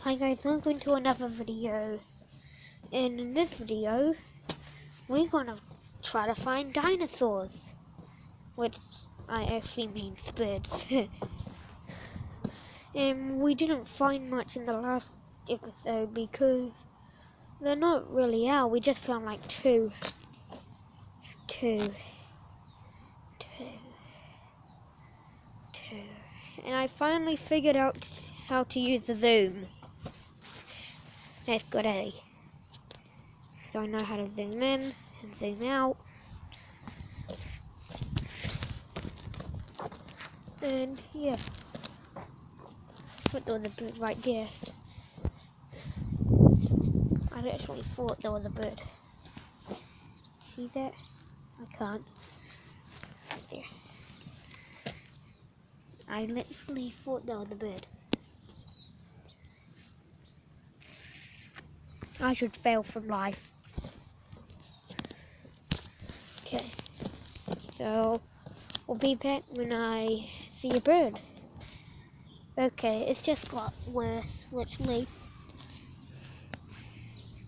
Hi guys, welcome to another video. And in this video, we're gonna try to find dinosaurs. Which I actually mean birds. And we didn't find much in the last episode because they're not really out. We just found like two. And I finally figured out how to use the zoom. That's good, eh? So I know how to zoom in and zoom out. And yeah, but there was a bird right there. I actually thought there was a bird. See that? I can't. Right there. I literally thought there was a bird. I should fail from life. Okay. So we'll be back when I see a bird. Okay, it's just got worse, literally.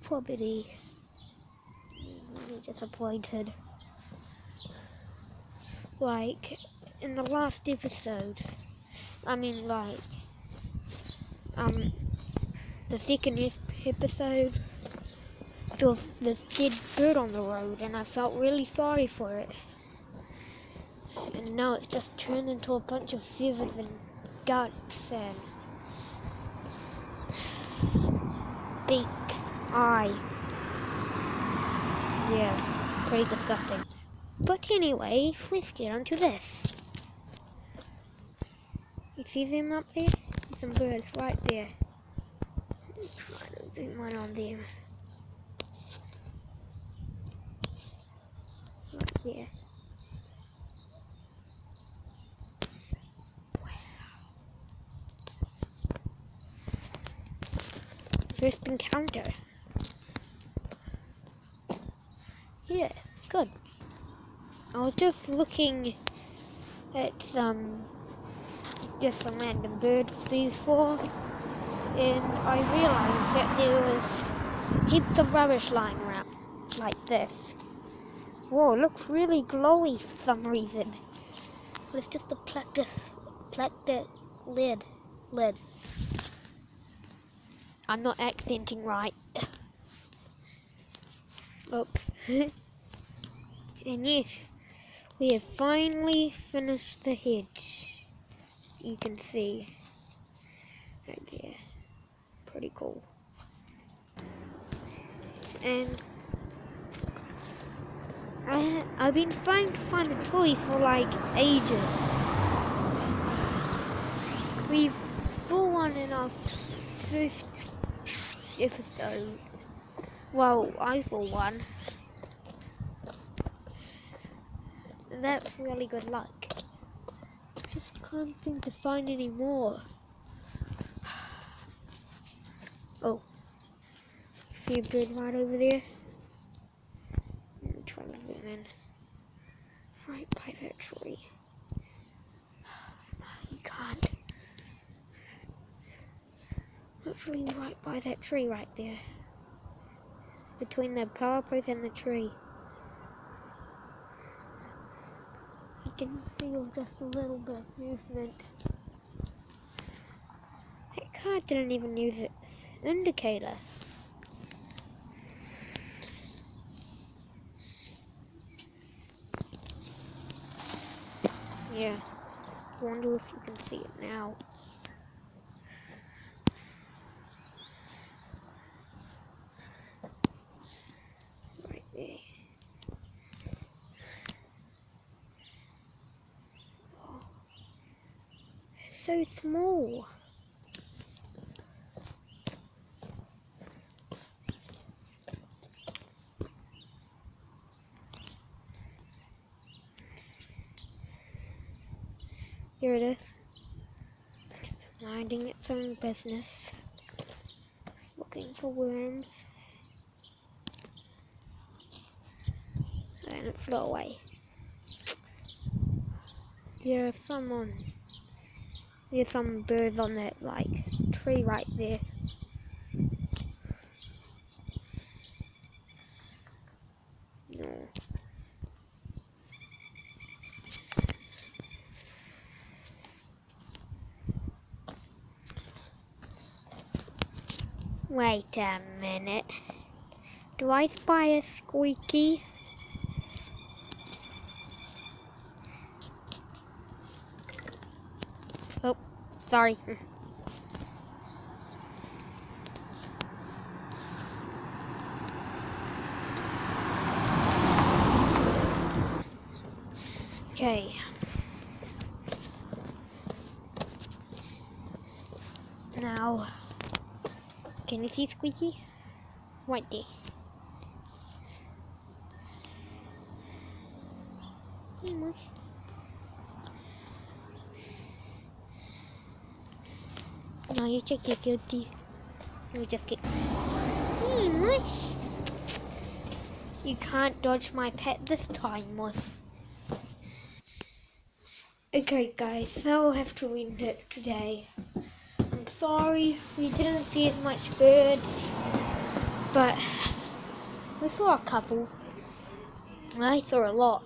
Probably really disappointed. Like, in the last episode, the second episode, there was this dead bird on the road, and I felt really sorry for it. And now it's just turned into a bunch of feathers and guts and big eye. Yeah, pretty disgusting. But anyway, let's get on to this. You see them up there? Some birds right there. Try to zoom in on them. Right there. First encounter. Yeah, good. I was just looking at some different random birds before, and I realized that there was heaps of rubbish lying around, like this. Whoa, it looks really glowy for some reason. But it's just a plastic lid. I'm not accenting right. Oops. And yes, we have finally finished the hedge. You can see right there. Pretty cool. And I've been trying to find a toy for like ages. We saw one in our first episode. Well, I saw one. And that's really good luck. Just can't seem to find any more. Oh, see a bird right over there? Let me try to zoom in. Right by that tree. No, you can't. Literally right by that tree right there. It's between the power post and the tree. You can feel just a little bit of movement. That car didn't even use its indicator. Yeah, I wonder if you can see it now. Right there. Oh, it's so small. Here it is. It's minding its own business. Looking for worms. And it flew away. There's some birds on that like tree right there. Wait a minute. Do I spy a squeaky? Oh, sorry. Okay. Now, can you see Squeaky? Right there. Hey, Mush. Now you check your guilty. Let me just get. Hey, Mush. You can't dodge my pet this time, Mush. Okay, guys, so I'll have to end it today. I'm sorry we didn't see as much birds, but we saw a couple. I saw a lot,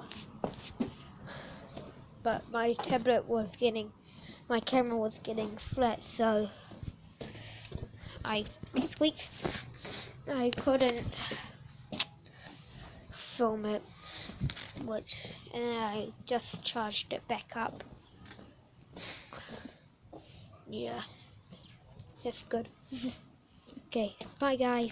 but my camera was getting flat, so I couldn't film it, and I just charged it back up. Yeah, that's good. Okay, bye guys.